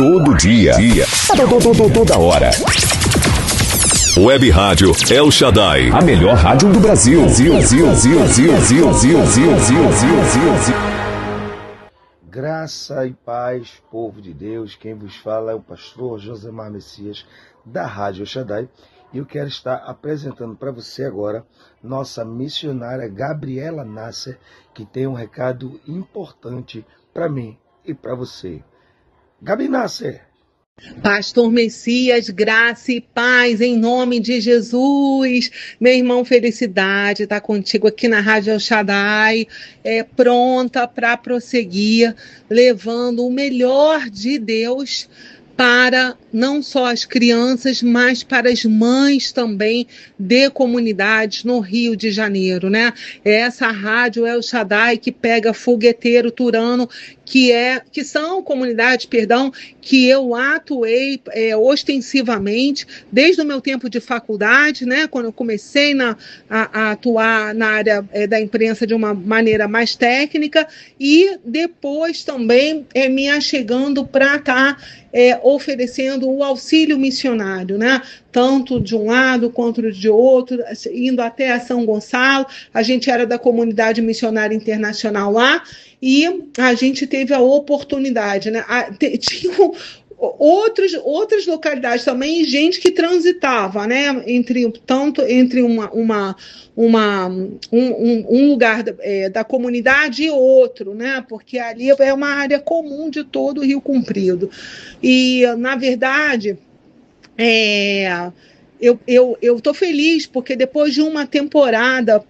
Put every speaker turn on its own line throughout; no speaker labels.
Todo dia. Toda hora. Web Rádio El Shaddai. A melhor rádio do Brasil.
Graça e paz, povo de Deus. Quem vos fala é o pastor Josemar Messias, da Rádio El Shaddai. E eu quero estar apresentando para você agora nossa missionária Gabriela Nasser, que tem um recado importante para mim e para você. Gabi Nasser.
Pastor Messias, graça e paz em nome de Jesus. Meu irmão, felicidade estar contigo aqui na Rádio El Shaddai, pronta para prosseguir, levando o melhor de Deus para não só as crianças, mas para as mães também de comunidades no Rio de Janeiro, né? É essa Rádio El Shaddai que pega Fogueteiro, Turano, que são comunidades, que eu atuei ostensivamente desde o meu tempo de faculdade, né? Quando eu comecei a atuar na área da imprensa de uma maneira mais técnica, e depois também me achegando para estar oferecendo o auxílio missionário, né? Tanto de um lado quanto de outro, indo até a São Gonçalo. A gente era da comunidade missionária internacional lá, e a gente teve a oportunidade, né? Tinham outras localidades também, gente que transitava, né? Entre um lugar da comunidade e outro, né? Porque ali é uma área comum de todo o Rio Comprido. E, na verdade, eu estou feliz porque depois de uma temporada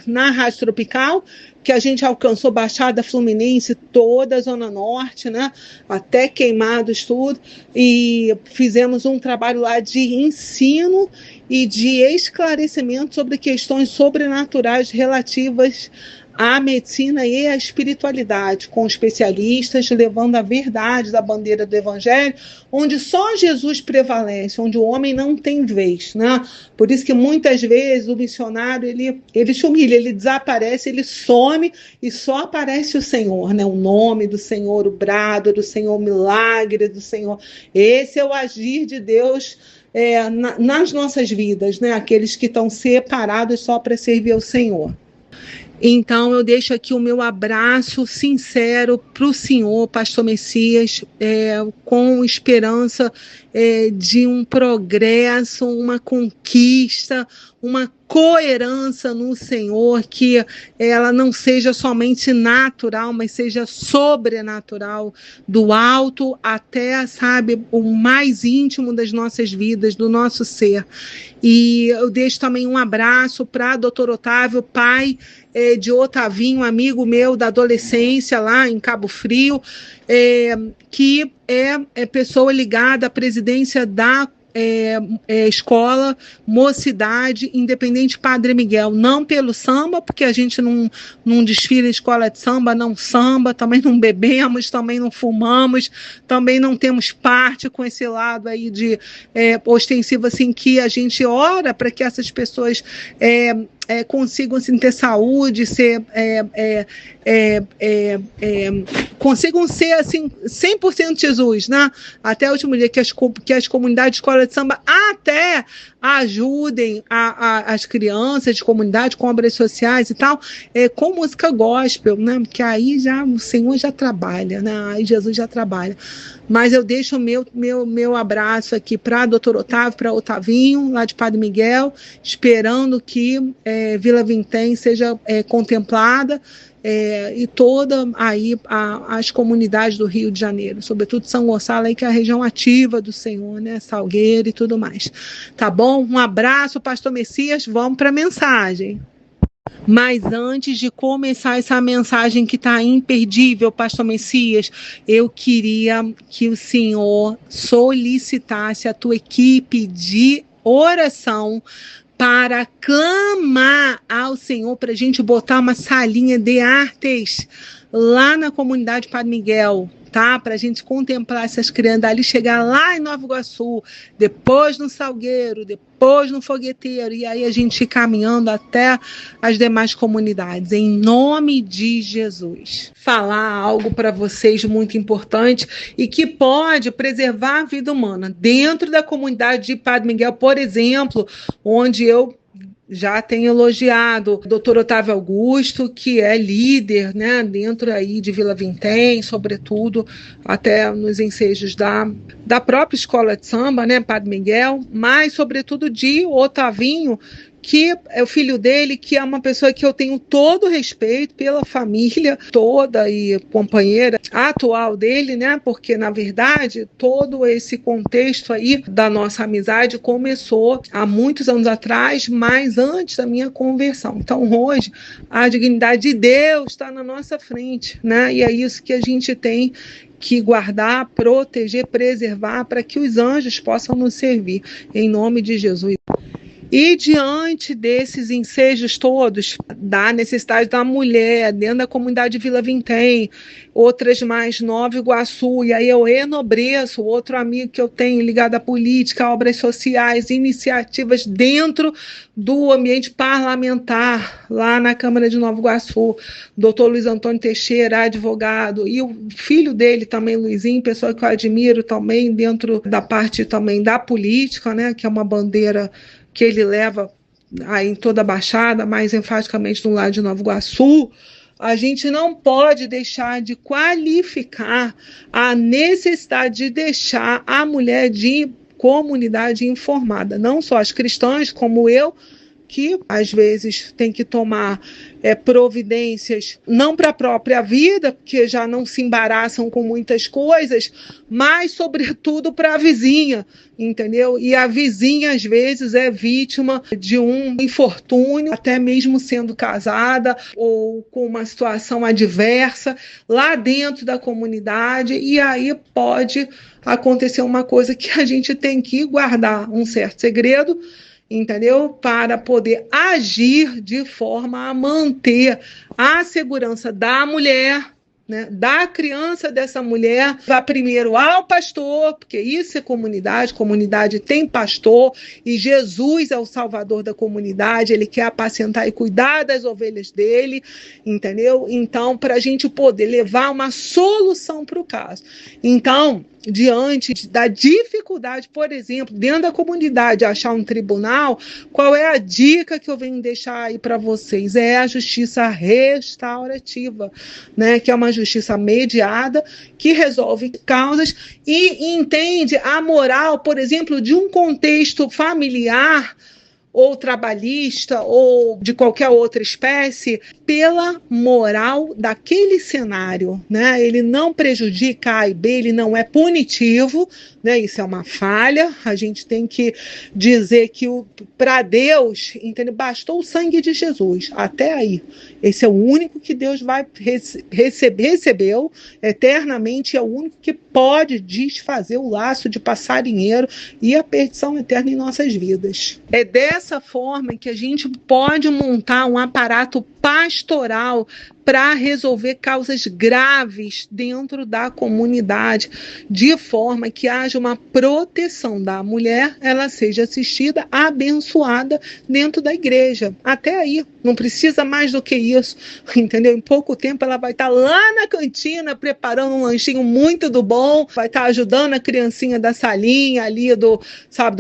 na Rádio Tropical, que a gente alcançou Baixada Fluminense, toda a Zona Norte, né? Até Queimados, tudo, e fizemos um trabalho lá de ensino e de esclarecimento sobre questões sobrenaturais relativas à medicina e à espiritualidade, com especialistas levando a verdade da bandeira do Evangelho, onde só Jesus prevalece, onde o homem não tem vez, né? Por isso que muitas vezes o missionário ele se humilha, ele desaparece, ele some e só aparece o Senhor, né? O nome do Senhor, o brado do Senhor, o milagre do Senhor. Esse é o agir de Deus nas nossas vidas, né? Aqueles que estão separados só para servir ao Senhor. Então, eu deixo aqui o meu abraço sincero para o senhor, pastor Messias, com esperança de um progresso, uma conquista, uma coerência no Senhor, que ela não seja somente natural, mas seja sobrenatural, do alto até, o mais íntimo das nossas vidas, do nosso ser. E eu deixo também um abraço para Dr. Otávio, pai de Otavinho, amigo meu da adolescência lá em Cabo Frio, que é pessoa ligada à presidência da escola Mocidade Independente Padre Miguel, não pelo samba, porque a gente não desfila em escola de samba, não samba, também não bebemos, também não fumamos, também não temos parte com esse lado aí de ostensivo, assim, que a gente ora para que essas pessoas consigam assim, ter saúde, consigam ser assim 100% Jesus, né? Até o último dia que as comunidades de escola de samba até ajudem as crianças de comunidade com obras sociais e tal, com música gospel, né? Porque aí já o Senhor já trabalha, né? Aí Jesus já trabalha. Mas eu deixo o meu abraço aqui para Dr. Otávio, para Otavinho, lá de Padre Miguel, esperando que Vila Vintém seja contemplada, e toda aí as comunidades do Rio de Janeiro, sobretudo São Gonçalo, aí, que é a região ativa do Senhor, né? Salgueiro e tudo mais. Tá bom? Um abraço, pastor Messias, vamos para a mensagem. Mas antes de começar essa mensagem que está imperdível, pastor Messias, eu queria que o senhor solicitasse a tua equipe de oração para clamar ao Senhor, para a gente botar uma salinha de artes lá na comunidade Padre Miguel, tá? Para a gente contemplar essas crianças, dali chegar lá em Nova Iguaçu, depois no Salgueiro, depois no Fogueteiro, e aí a gente ir caminhando até as demais comunidades, em nome de Jesus. Falar algo para vocês muito importante e que pode preservar a vida humana. Dentro da comunidade de Padre Miguel, por exemplo, onde eu já tenho elogiado o Dr. Otávio Augusto, que é líder, né, dentro aí de Vila Vintém, sobretudo até nos ensejos da própria escola de samba, né, Padre Miguel, mas sobretudo de Otavinho, que é o filho dele, que é uma pessoa que eu tenho todo respeito pela família toda e companheira atual dele, né? Porque, na verdade, todo esse contexto aí da nossa amizade começou há muitos anos atrás, mas antes da minha conversão. Então, hoje, a dignidade de Deus está na nossa frente, né? E é isso que a gente tem que guardar, proteger, preservar, para que os anjos possam nos servir. Em nome de Jesus. E diante desses ensejos todos, da necessidade da mulher, dentro da comunidade Vila Vintém, outras mais Nova Iguaçu, e aí eu enobreço outro amigo que eu tenho ligado à política, obras sociais, iniciativas dentro do ambiente parlamentar, lá na Câmara de Nova Iguaçu, doutor Luiz Antônio Teixeira, advogado, e o filho dele também, Luizinho, pessoa que eu admiro também, dentro da parte também da política, né, que é uma bandeira que ele leva aí em toda a Baixada, mais enfaticamente no lado de Nova Iguaçu. A gente não pode deixar de qualificar a necessidade de deixar a mulher de comunidade informada, não só as cristãs, como eu, que às vezes tem que tomar providências, não para a própria vida, porque já não se embaraçam com muitas coisas, mas sobretudo para a vizinha, entendeu? E a vizinha às vezes é vítima de um infortúnio, até mesmo sendo casada ou com uma situação adversa lá dentro da comunidade, e aí pode acontecer uma coisa que a gente tem que guardar um certo segredo, entendeu? Para poder agir de forma a manter a segurança da mulher, né, da criança dessa mulher. Vá primeiro ao pastor, porque isso é comunidade tem pastor, e Jesus é o salvador da comunidade, ele quer apacentar e cuidar das ovelhas dele, entendeu? Então, para a gente poder levar uma solução para o caso. Então, diante da dificuldade, por exemplo, dentro da comunidade, achar um tribunal, qual é a dica que eu venho deixar aí para vocês? É a justiça restaurativa, né? Que é uma justiça mediada, que resolve causas e entende a moral, por exemplo, de um contexto familiar ou trabalhista, ou de qualquer outra espécie, pela moral daquele cenário, né? Ele não prejudica A e B, ele não é punitivo, né? Isso é uma falha. A gente tem que dizer que para Deus, entendeu? Bastou o sangue de Jesus, até aí. Esse é o único que Deus vai recebeu eternamente, é o único que pode desfazer o laço de passarinheiro e a perdição eterna em nossas vidas. É dessa forma que a gente pode montar um aparato pastoral para resolver causas graves dentro da comunidade, de forma que haja uma proteção da mulher, ela seja assistida, abençoada dentro da igreja. Até aí, não precisa mais do que isso, entendeu? Em pouco tempo ela vai estar lá na cantina preparando um lanchinho muito do bom, vai estar ajudando a criancinha da salinha ali do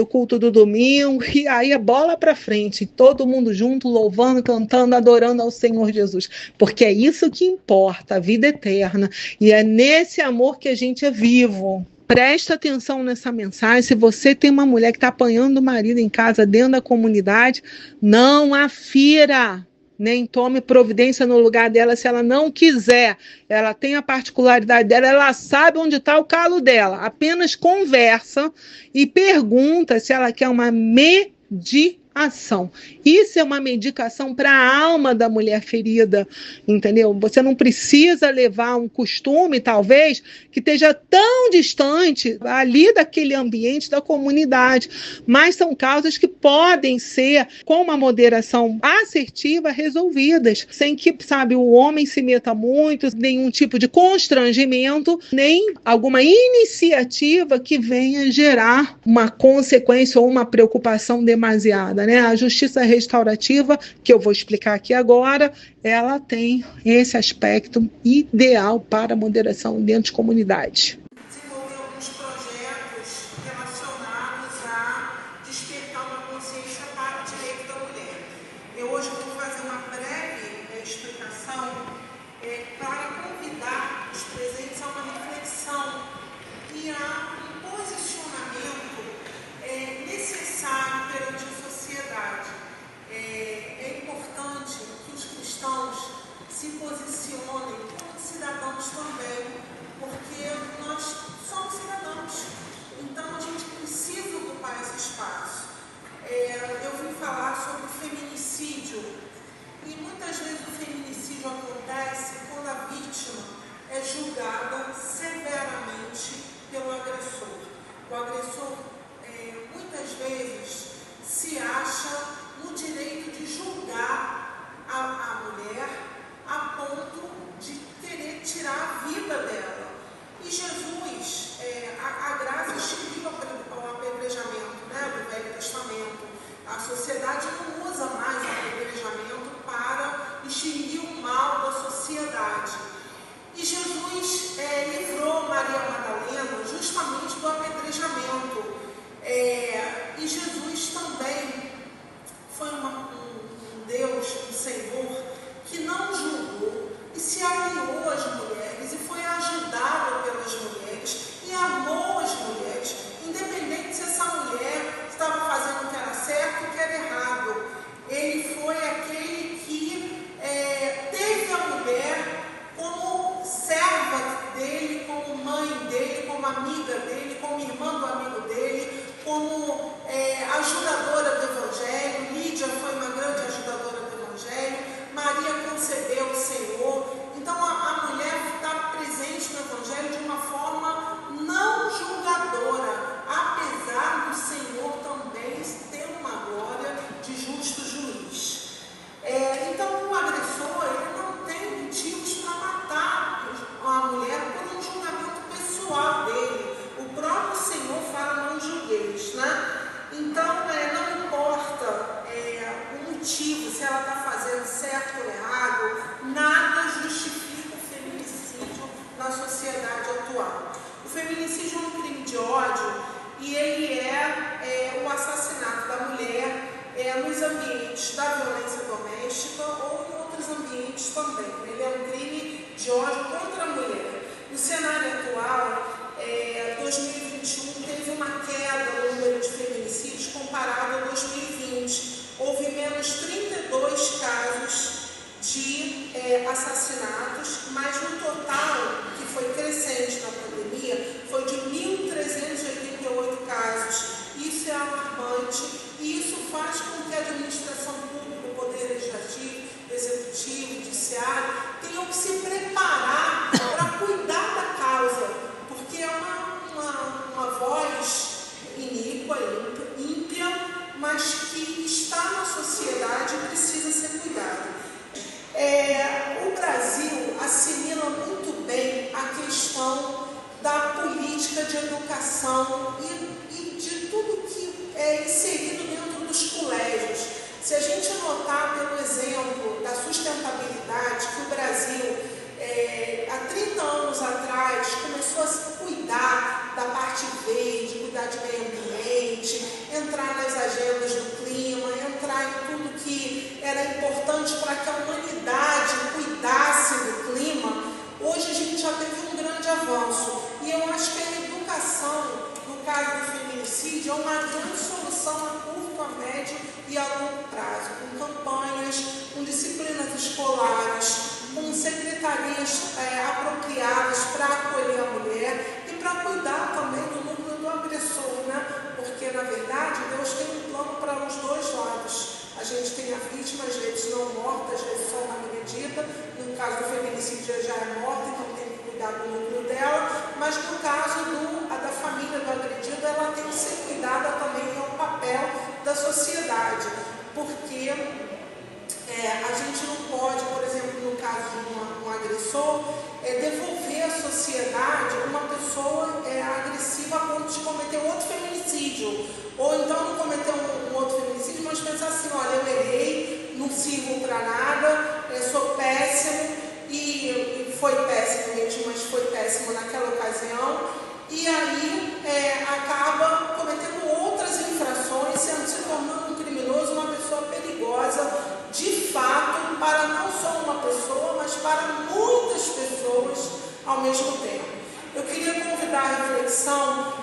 culto do domingo, e aí a bola para frente, todo mundo junto, louvando, cantando, adorando ao Senhor Jesus, porque é isso que importa, a vida eterna, e é nesse amor que a gente é vivo. Presta atenção nessa mensagem. Se você tem uma mulher que está apanhando o marido em casa, dentro da comunidade, não a fira, nem tome providência no lugar dela se ela não quiser. Ela tem a particularidade dela, ela sabe onde está o calo dela. Apenas conversa e pergunta se ela quer uma mediação. ação. Isso é uma medicação para a alma da mulher ferida, entendeu? Você não precisa levar um costume, talvez, que esteja tão distante ali daquele ambiente, da comunidade, mas são causas que podem ser, com uma moderação assertiva, resolvidas, sem que, sabe, o homem se meta muito, nenhum tipo de constrangimento, nem alguma iniciativa que venha gerar uma consequência ou uma preocupação demasiada, né? A justiça restaurativa, que eu vou explicar aqui agora, ela tem esse aspecto ideal para a moderação dentro de comunidade.
Desenvolver alguns projetos relacionados a despertar uma consciência para o direito da mulher. Eu hoje vou fazer uma breve explicação para convidar os presentes a uma reflexão e a um posicionamento necessário perante a sociedade. É importante que os cristãos se posicionem como cidadãos também, porque nós somos cidadãos, então a gente precisa ocupar esse espaço. Eu vim falar sobre o feminicídio, e muitas vezes o feminicídio acontece quando a vítima é julgada severamente pelo agressor. O agressor muitas vezes se acha no direito de julgar a mulher a ponto de querer tirar a vida dela. E Jesus, a graça extinguiu o apedrejamento, né, do Velho Testamento. A sociedade não usa mais o apedrejamento para extinguir o mal da sociedade. E Jesus livrou Maria Madalena justamente do apedrejamento. E Jesus também foi um Deus, um Senhor, que não julgou e se aliou às mulheres e foi ajudado pelas mulheres e amou as mulheres, independente se essa mulher estava fazendo o que era certo ou o que era errado. Ele foi aquele que teve a mulher como serva dele, como mãe dele, como amiga dele, como irmã do amigo dele, como ajudadora do Evangelho. Lídia foi uma grande ajudadora do Evangelho. Maria concebeu o Senhor. Então a mulher está presente no Evangelho de uma forma não julgadora, apesar do Senhor também ter uma glória de justo juiz. Então o agressor, ele não tem motivos para matar a mulher por um julgamento pessoal dele. O próprio Senhor fala: não julgueis, né? Então não importa o motivo, se ela está fazendo certo ou errado, nada justifica o feminicídio na sociedade atual. O feminicídio é um crime de ódio e ele é o assassinato da mulher nos ambientes da violência doméstica ou em outros ambientes também. Ele é um crime de ódio contra a mulher. No cenário atual, 2021 teve uma queda no número de feminicídios comparado a 2020. Houve menos 32 casos de assassinatos, mas no total, que foi crescente na pandemia, foi de 1.388 casos. Isso é alarmante e isso faz com que a administração pública, o Poder Legislativo, Executivo, Judiciário, tenham que se preparar para cuidar da causa, porque é uma voz iníqua, ímpia, mas que está na sociedade e precisa ser cuidada. O Brasil assimila muito bem a questão da política de educação e de tudo que é inserido dentro dos colégios. Se a gente notar pelo exemplo da sustentabilidade, que o Brasil, há 30 anos atrás, começou a se cuidar da parte verde, cuidar de meio ambiente, entrar nas agendas do clima, entrar em tudo que era importante para que a humanidade cuidasse do clima. Hoje a gente já teve um grande avanço e eu acho que a educação, no caso do feminicídio, é uma grande solução a curto, a médio e a longo prazo, com campanhas, com disciplinas escolares, com secretarias apropriadas para acolher a mulher e para cuidar também do núcleo do agressor, né? Porque, na verdade, Deus tem um plano para os dois lados, morta, às vezes só uma agredida. No caso do feminicídio, já é morta, então tem que cuidar do núcleo dela. Mas no caso da família do agredido, ela tem que ser cuidada também, é um papel da sociedade. Porque a gente não pode, por exemplo, no caso de um agressor, devolver à sociedade uma pessoa agressiva a ponto de cometer outro feminicídio. Ou então não cometer um outro feminicídio, mas pensar assim, olha, eu errei, não sirvo para nada, sou péssimo, e foi péssimo mesmo, mas foi péssimo naquela ocasião, e aí acaba cometendo outras infrações, se tornando um criminoso, uma pessoa perigosa, de fato, para não só uma pessoa, mas para muitas pessoas ao mesmo tempo. Eu queria convidar a reflexão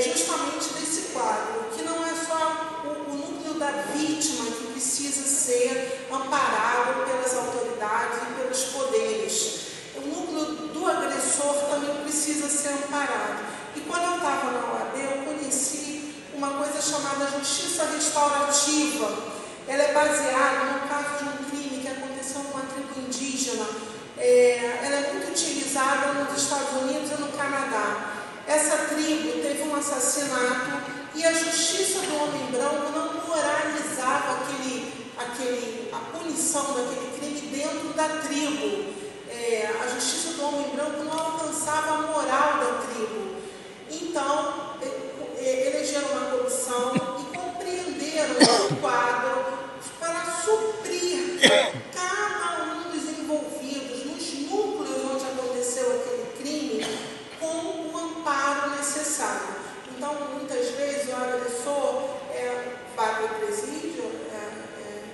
justamente desse quadro, que não é só o núcleo da vítima que precisa ser amparado pelas autoridades e pelos poderes. O núcleo do agressor também precisa ser amparado. E quando eu estava na OAB, eu conheci uma coisa chamada justiça restaurativa. Ela é baseada no caso de um crime que aconteceu numa tribo indígena. Ela é muito utilizada nos Estados Unidos e no Canadá. Essa tribo teve um assassinato e a justiça do homem branco não moralizava a punição daquele crime dentro da tribo. A justiça do homem branco não alcançava a moral da tribo. Então, elegeram uma comissão e compreenderam o quadro para suprir cada um dos envolvidos nos núcleos onde aconteceu aquele crime com o amparo necessário. Então, muitas vezes, o agressor vai para o presídio.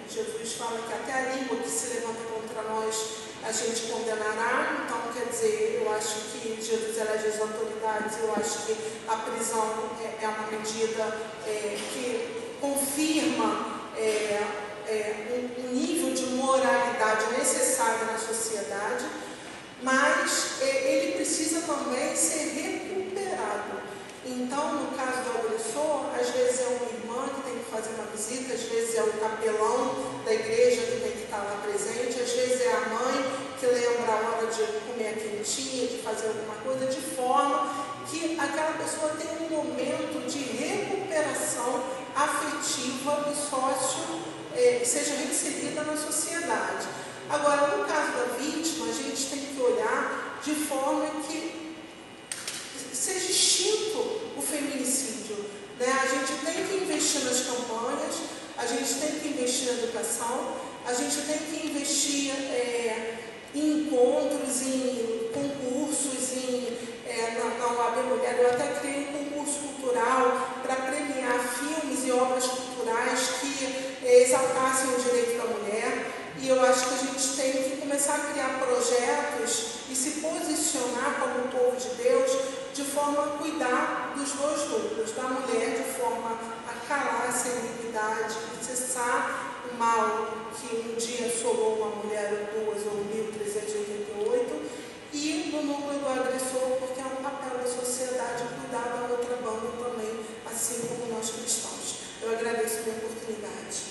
Jesus fala que até a língua que se levanta contra nós, a gente condenará. Então, quer dizer, eu acho que Jesus elege as autoridades, eu acho que a prisão é uma medida que confirma um nível de moralidade necessário na sociedade, mas ele precisa também ser recuperado. Então, no caso do agressor, às vezes é uma irmã que tem que fazer uma visita, às vezes é o capelão da igreja que tem que estar lá presente, às vezes é a mãe que lembra a hora de comer a quentinha, de fazer alguma coisa, de forma que aquela pessoa tenha um momento de recuperação afetiva e seja recebida na sociedade. Agora, no caso da vítima, a gente tem que olhar de forma que seja extinto o feminicídio. A gente tem que investir nas campanhas, a gente tem que investir na educação, a gente tem que investir em encontros, em concursos, na OAB Mulher. Eu até criei um concurso cultural para premiar filmes e obras culturais que exaltassem o direito da mulher. E eu acho que a gente tem que começar a criar projetos e se posicionar como o povo de Deus de forma a cuidar dos dois núcleos, da mulher de forma a calar essa iniquidade, cessar o mal que um dia assolou uma mulher ou duas ou 1388, e no núcleo do agressor, porque é um papel da sociedade cuidar da outra banda também, assim como nós cristãos. Eu agradeço a minha oportunidade.